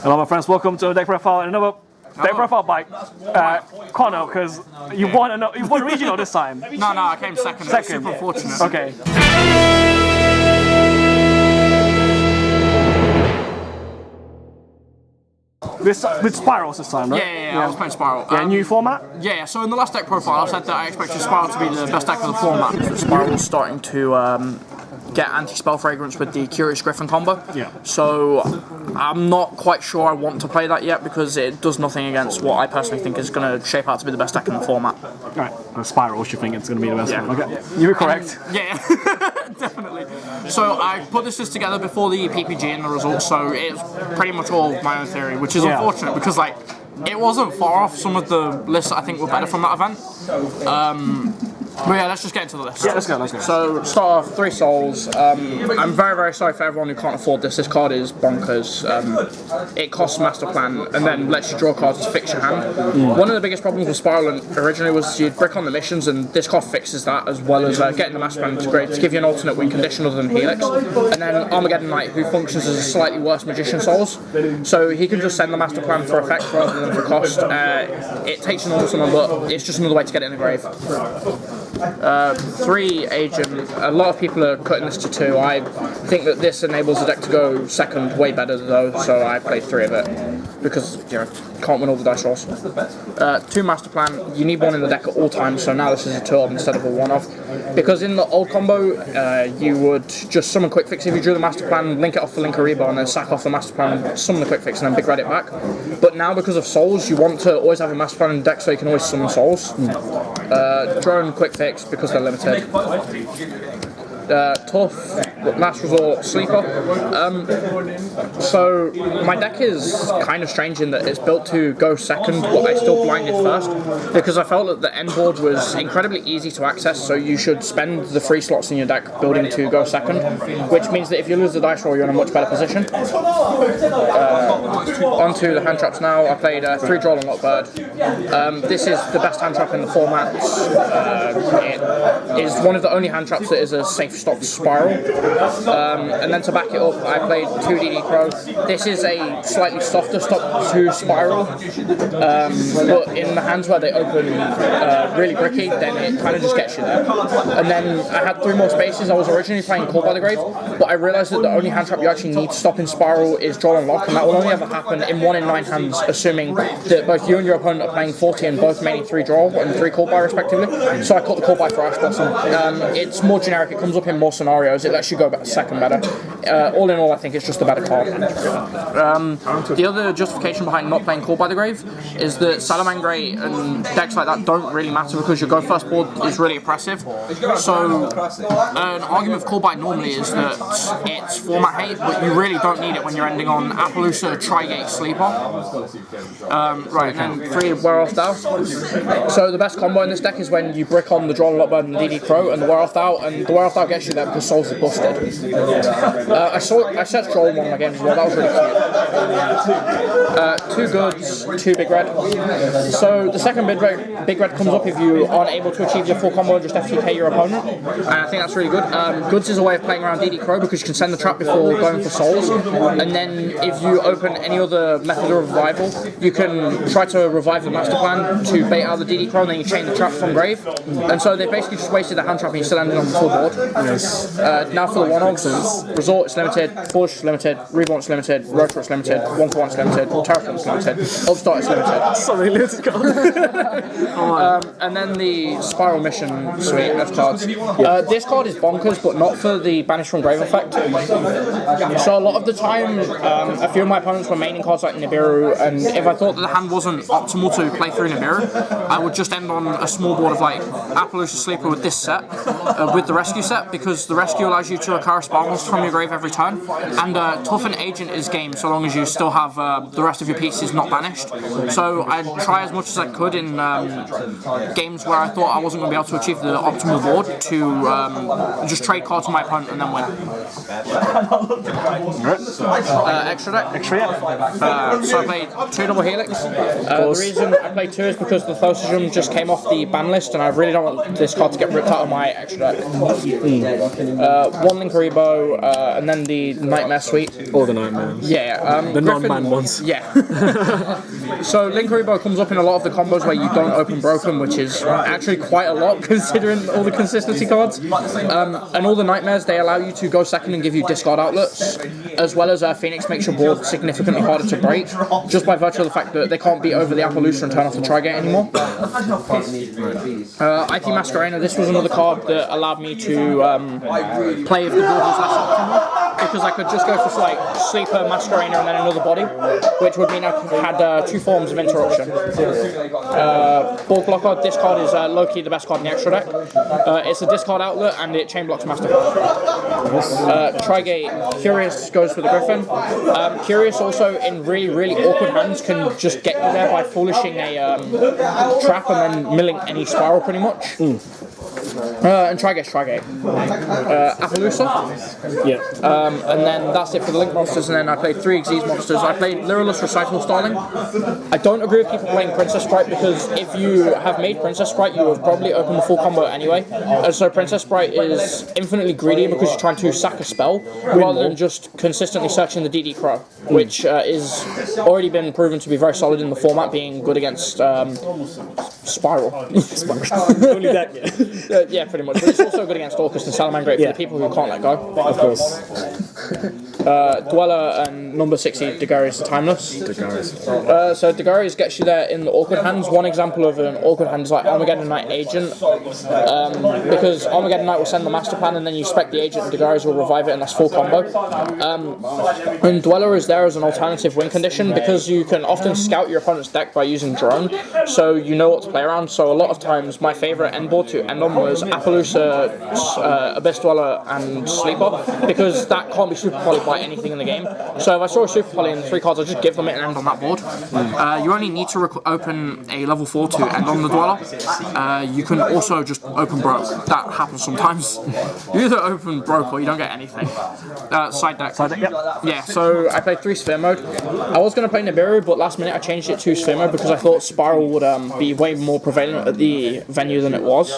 Hello, my friends. Welcome to Deck Profile and another Deck Profile by Connor, because you won regional this time. No, I came second. Second. Super fortunate. Okay. With Spyrals this time, right? Yeah, I was playing Spyral. Yeah, new format? Yeah, so in the last deck profile, I said that I expected Spyral to be the best deck of the format. Spyral was starting to get anti-spell fragrance with the Curious Griffin combo. Yeah. So I'm not quite sure I want to play that yet because it does nothing against what I personally think is going to shape out to be the best deck in the format. Right. Spyrals, you think it's going to be the best one? Okay. Yeah. You were correct. Yeah, definitely. So I put this list together before the PPG and the results, so it's pretty much all my own theory, which is unfortunate because like it wasn't far off some of the lists I think were better from that event. But yeah, let's just get into the list. Yeah, let's go. So, start off, 3 souls. I'm very, very sorry for everyone who can't afford this. This card is bonkers. It costs Master Plan and then lets you draw cards to fix your hand. One of the biggest problems with Spyral originally was you'd brick on the missions, and this card fixes that, as well as getting the Master Plan integrated to give you an alternate win condition other than Helix. And then Armageddon Knight, who functions as a slightly worse Magician Souls. So he can just send the Master Plan for effect rather than for cost. It takes an enormous amount, but it's just another way to get it in the grave. 3 Agent. A lot of people are cutting this to 2. I think that this enables the deck to go second way better though, so I played 3 of it because you know can't win all the dice rolls. 2 Master Plan. You need one in the deck at all times, so now this is a 2-of instead of a 1-of. Because in the old combo, you would just summon Quick Fix if you drew the Master Plan, link it off for Linkariba, and then sack off the Master Plan, summon the Quick Fix, and then big red it back. But now because of Souls, you want to always have a Master Plan in the deck so you can always summon Souls. Drone Quick Fix because they're limited. Tough, last resort, Sleeper. So my deck is kind of strange in that it's built to go second, but I still blinded first because I felt that the end board was incredibly easy to access. So you should spend the 3 slots in your deck building to go second, which means that if you lose the dice roll, you're in a much better position. Onto the hand traps now. I played 3 Droll and Lockbird. This is the best hand trap in the format. It is one of the only hand traps that is a safe stop Spyral. And then to back it up, I played 2 DD Crow. This is a slightly softer stop to Spyral, but in the hands where they open really bricky, then it kind of just gets you there. And then I had 3 more spaces. I was originally playing Call by the Grave, but I realised that the only hand trap you actually need to stop in Spyral is Draw and Lock, and that will only ever happen in 1 in 9 hands, assuming that both you and your opponent are playing 40 and both maining 3 Draw and 3 Call by respectively. So I caught the Call by for Ash Blossom. It's more generic, it comes up in more scenarios, it lets you go second better. All in all, I think it's just a better card. The other justification behind not playing Call by the Grave is that Salamangre and decks like that don't really matter because your go first board is really oppressive. So an argument of Call by normally is that it's format hate, but you really don't need it when you're ending on Appaloosa, Trigate, Sleeper. Right, and then 3 Wear-Off Thou. So the best combo in this deck is when you brick on the Draw and Lockbird and the DD Crow and the Wear-Off Thou, and the Wear-Off Thou gets you there because Souls are busted. I searched Troll in one of my games as well, that was really cute. 2 goods, 2 big red. So the second big red comes up if you aren't able to achieve your full combo and just FTK your opponent, and I think that's really good. Goods is a way of playing around DD Crow because you can send the trap before going for Souls, and then if you open any other method of revival, you can try to revive the Master Plan to bait out the DD Crow, and then you chain the trap from grave. And so they basically just wasted the hand trap and you still ended on the full board. Yes. Now for the one-offs, Resort is limited, Bush is limited, Reborn is limited, Rotor is limited, 1-for-1 is limited, Terraform is limited, Upstart is limited. So many limited cards. And then the Spyral Mission suite of cards. This card is bonkers, but not for the Banish from Grave effect. So a lot of the time, a few of my opponents were maining cards like Nibiru, and if I thought that the hand wasn't optimal to play through Nibiru, I would just end on a small board of like Appaloosa Sleeper with this set, with the Rescue set, because the Rescue allows you to recur a spell monster from your grave every turn, and Toughen Agent is game so long as you still have the rest of your pieces not banished. So I'd try as much as I could in games where I thought I wasn't going to be able to achieve the optimal board to just trade cards to my opponent and then win. Extra deck. So I played 2 double Helix. The reason I played 2 is because the Thosajum just came off the ban list, and I really don't want this card to get ripped out of my extra deck. One Linkaribo, and then the Nightmare Suite. All the Nightmares. Yeah. The non-man ones. Yeah. So Linkaribo comes up in a lot of the combos where you don't open broken, which is actually quite a lot considering all the consistency cards. And all the Nightmares, they allow you to go second and give you discard outlets, as well as Phoenix makes your board significantly harder to break, just by virtue of the fact that they can't beat over the Appaloosa and turn off the Tri-Gate anymore. IP Masquerena, this was another card that allowed me to play if the board was less optimal, because I could just go for like Sleeper, Masquerena, and then another body, which would mean I had 2 forms of interruption. Board Blocker, this card is low-key the best card in the extra deck. It's a discard outlet and it chain blocks Master Plan. Tri-Gate, Curious goes for the Griffin. Curious also in really, really awkward hands can just get you there by foolishing a trap and then milling any Spyral pretty much. And Tri-Gate. Appaloosa. Yeah. And then that's it for the Link monsters, and then I played 3 Xyz monsters. I played Lyrillus Recital Starling. I don't agree with people playing Princess Sprite, because if you have made Princess Sprite, you have probably opened the full combo anyway. And so Princess Sprite is infinitely greedy because you're trying to sack a spell, rather than just consistently searching the DD Crow, which is already been proven to be very solid in the format, being good against Spyral. Only that, yeah. Yeah, pretty much. But it's also good against Orcus and Salamangreat for the people who can't let go. Of course. Dweller and number 60, Degarius Timeless. So Degarius gets you there in the awkward hands. One example of an awkward hand is like Armageddon Knight Agent, because Armageddon Knight will send the master plan and then you spec the agent and Degarius will revive it, and that's full combo. And Dweller is there as an alternative win condition, because you can often scout your opponent's deck by using drone, so you know what to play around. So a lot of times my favourite end board to end on was Appaloosa, Abyss Dweller and Sleeper, because that can't be super poly by anything in the game. So if I saw a super poly in 3 cards, I'd just give them it and end on that board. You only need to open a level 4 to end on the Dweller. You can also just open broke. That happens sometimes. You either open broke or you don't get anything. Side deck. Yep. Yeah, so I played 3 Sphere mode. I was going to play Nibiru, but last minute I changed it to Sphere mode because I thought Spyral would be way more prevalent at the venue than it was.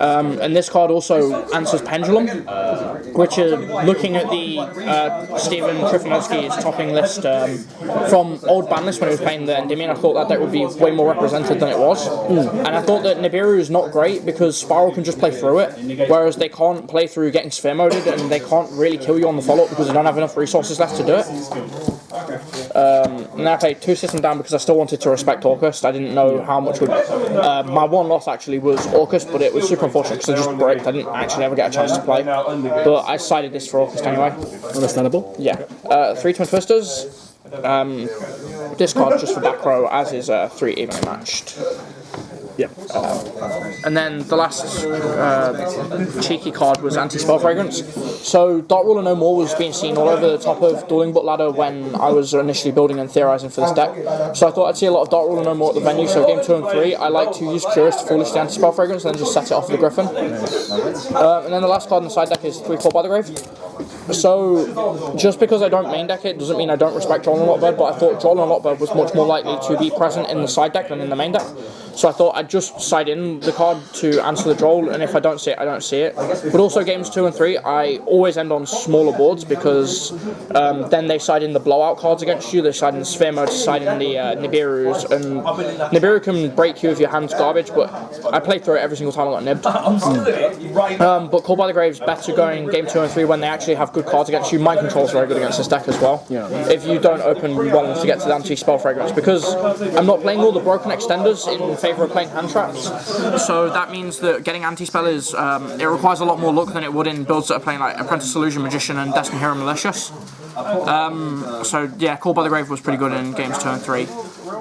And this card also answers Pendulum, which looking at the Steven Trifonowski's topping list from old ban list when he was playing the Endymion, I thought that deck would be way more represented than it was. And I thought that Nibiru is not great because Spyral can just play through it, whereas they can't play through getting sphere moded, and they can't really kill you on the follow-up because they don't have enough resources left to do it. And then I played 2 system down because I still wanted to respect Orcust. I didn't know how much would... my one loss actually was Orcust, but it was super unfortunate because I just braked. I didn't actually ever get a chance to play. But I decided this for Orcust anyway. Understandable. Yeah. 3 Twin Twisters. This card just for back row, as is 3 evenly matched. Yep. And then the last cheeky card was Anti-Spell Fragrance. So Dark Ruler No More was being seen all over the top of Dueling Book Ladder when I was initially building and theorising for this deck. So I thought I'd see a lot of Dark Ruler No More at the venue, so game 2 and 3 I like to use Curious to foolish the Anti-Spell Fragrance and then just set it off the Griffin. And then the last card on the side deck is 3 Call by the Grave. So, just because I don't main deck it doesn't mean I don't respect Droll and Lockbird, but I thought Droll and Lockbird was much more likely to be present in the side deck than in the main deck. So I thought I'd just side in the card to answer the Droll, and if I don't see it, I don't see it. But also games 2 and 3, I always end on smaller boards because then they side in the blowout cards against you, they side in the Sphere mode, side in the Nibirus, and Nibiru can break you if your hand's garbage, but I play through it every single time I got nibbed. But Call by the Grave's better going game 2 and 3 when they actually have good cards against you. Mind Control's very good against this deck as well. Yeah. If you don't open well enough to get to the Anti-Spell Fragrance, because I'm not playing all the broken extenders in favour of playing hand traps, so that means that getting Anti-Spell is, it requires a lot more luck than it would in builds that are playing like Apprentice Illusion Magician and Destiny Hero Malicious. So yeah, Call by the Grave was pretty good in games 2 and 3.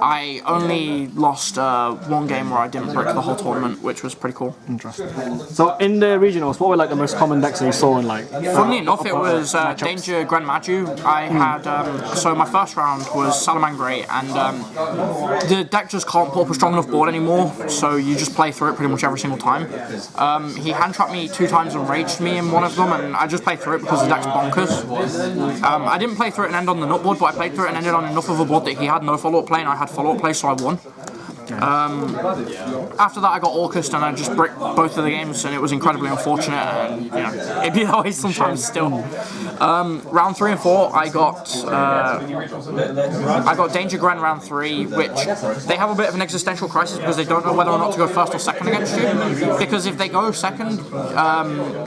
I only lost 1 game where I didn't break the whole tournament, which was pretty cool. Interesting. So in the regionals, what were like the most common decks that you saw in like? Funnily enough, it was Danger Grand Maju. I had so my first round was Salamangreat, and the deck just can't put up a strong enough board anymore, so you just play through it pretty much every single time. He hand trapped me 2 times and raged me in one of them, and I just played through it because the deck's bonkers. I didn't play through it and end on the nut board, but I played through it and ended on enough of a board that he had no follow-up play and I had follow-up play, so I won. After that, I got Orcust, and I just bricked both of the games, and it was incredibly unfortunate. And you know, it'd be that way sometimes still. Round 3 and 4, I got Danger Gren round 3, which they have a bit of an existential crisis because they don't know whether or not to go first or second against you. Because if they go second,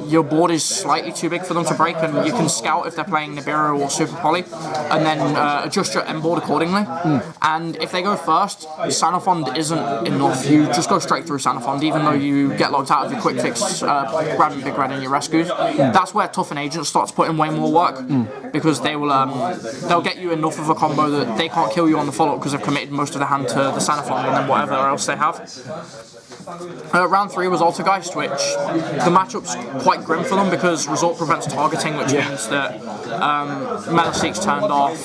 your board is slightly too big for them to break, and you can scout if they're playing Nibiru or Super Poly, and then adjust your end board accordingly. And if they go first, Sanafond isn't enough. You just go straight through Sanafond, even though you get locked out of your quick fix, grabbing Big Red and your rescues. That's where Tough and Agent starts putting way more work, because they will they'll get you enough of a combo that they can't kill you on the follow-up because they've committed most of the hand to the Sanafond and then whatever else they have. Round 3 was Altergeist, which the matchup's quite grim for them because Resort prevents targeting, which means that Metaseek's turned off,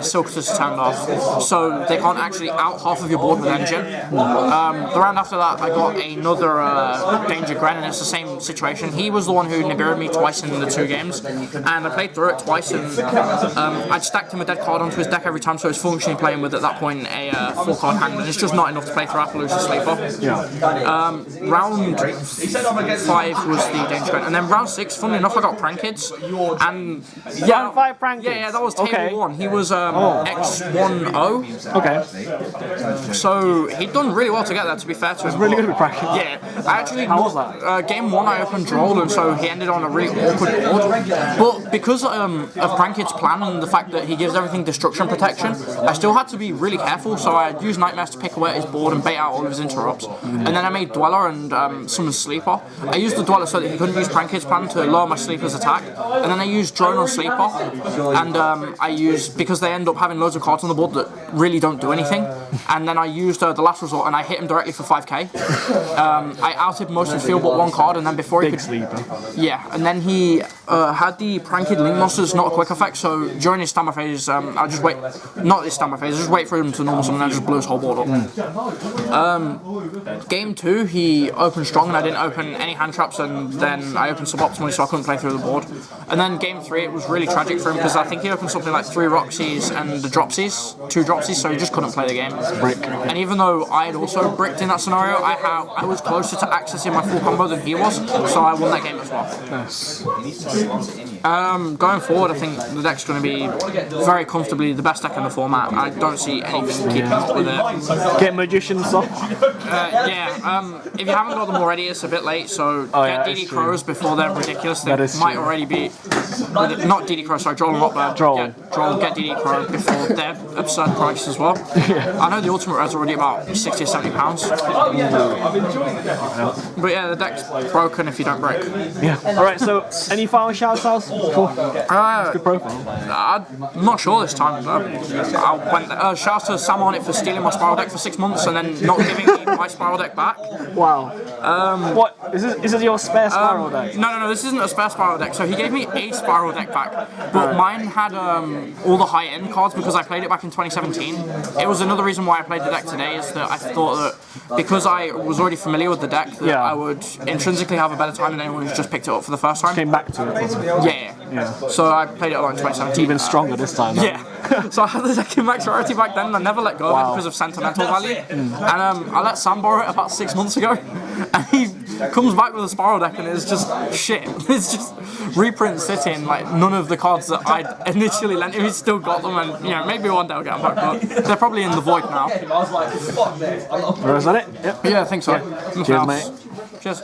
Silka's turned off, so they can't actually out half of your board with Engine. The round after that, I got another Danger Gren, and it's the same situation. He was the one who Nibiru'd me twice in the 2 games, and I played through it twice, and I'd stacked him a dead card onto his deck every time, so he's functionally playing with, at that point, a 4-card hand, and it's just not enough to play through Appaloosa Sleeper. Round 5 was the Danger Gren, and then round 6, funnily enough, I got Prankids, and round 5 Prankids? Yeah, that was table 1. He was X10. Okay. So he'd done really well to get there, to be fair to him. Really good with Prankids. Yeah, I actually. How was that? Game 1 I opened Droll, and so he ended on a really awkward board. But because of Prankid's plan and the fact that he gives everything destruction protection, I still had to be really careful, so I used Nightmares to pick away at his board and bait out all of his interrupts. And then I made Dweller and some Sleeper. I used the Dweller so that he couldn't use Prankid's plan to lower my Sleeper's attack. And then I used Drone on Sleeper, and I used, because they end up having loads of cards on the board that really don't do anything, and then I used the Last Resort, and I hit him directly for 5k. I outed most of his field but 1 card, and then before he could... Sleeper. Yeah, and then he had the Prankid Link Monsters, not a quick effect, so during his standby phase, I'll just wait, not his standby phase, just wait for him to normal summon and I just blew his whole board up. Game 2, he opened strong and I didn't open any hand traps, and then I opened suboptimally so I couldn't play through the board. And then game 3, it was really tragic for him because I think he opened something like 3 Roxys and the Dropsies, 2 Dropsies, so he just couldn't play the game. And even though I had also bricked in that scenario, I was closer to accessing my full combo than he was, so I won that game as well. Nice. Going forward, I think the deck's going to be very comfortably the best deck in the format. I don't see anything keeping up with it. Get Magicians off. If you haven't got them already, it's a bit late, so get DD Crows before they're ridiculous. They might already be... Not DD Crow, sorry, Droll and Rockbird. Get DD Crow before their absurd price as well. I know the Ultimate Red's already about 60 or 70 pounds. But yeah, the deck's broken if you don't break. Yeah. Alright, so any final shout outs? Good profile. I'm not sure this time. Shout out to Sam on it for stealing my Spyral deck for 6 months and then not giving me my Spyral deck back. Wow. What? Is this your spare Spyral deck? No, this isn't a spare Spyral deck. So he gave me a Spyral deck back, but mine had all the high-end cards because I played it back in 2017. It was another reason why I played the deck today, is that I thought that because I was already familiar with the deck, that I would intrinsically have a better time than anyone who's just picked it up for the first time. Came back to it. Yeah. So I played it a lot in 2017. Even stronger this time. Yeah. So I had the deck in max rarity back then, and I never let go of it because of sentimental value. And I let Sam borrow it about 6 months ago, and he comes back with a Spyral deck, and it's just shit. It's just reprints sitting, like none of the cards that I'd initially lent him. He's still got them, and maybe one day I'll get them back, but they're probably in the void now. Is that it? Yep. Yeah, I think so. Cheers, mate. Cheers.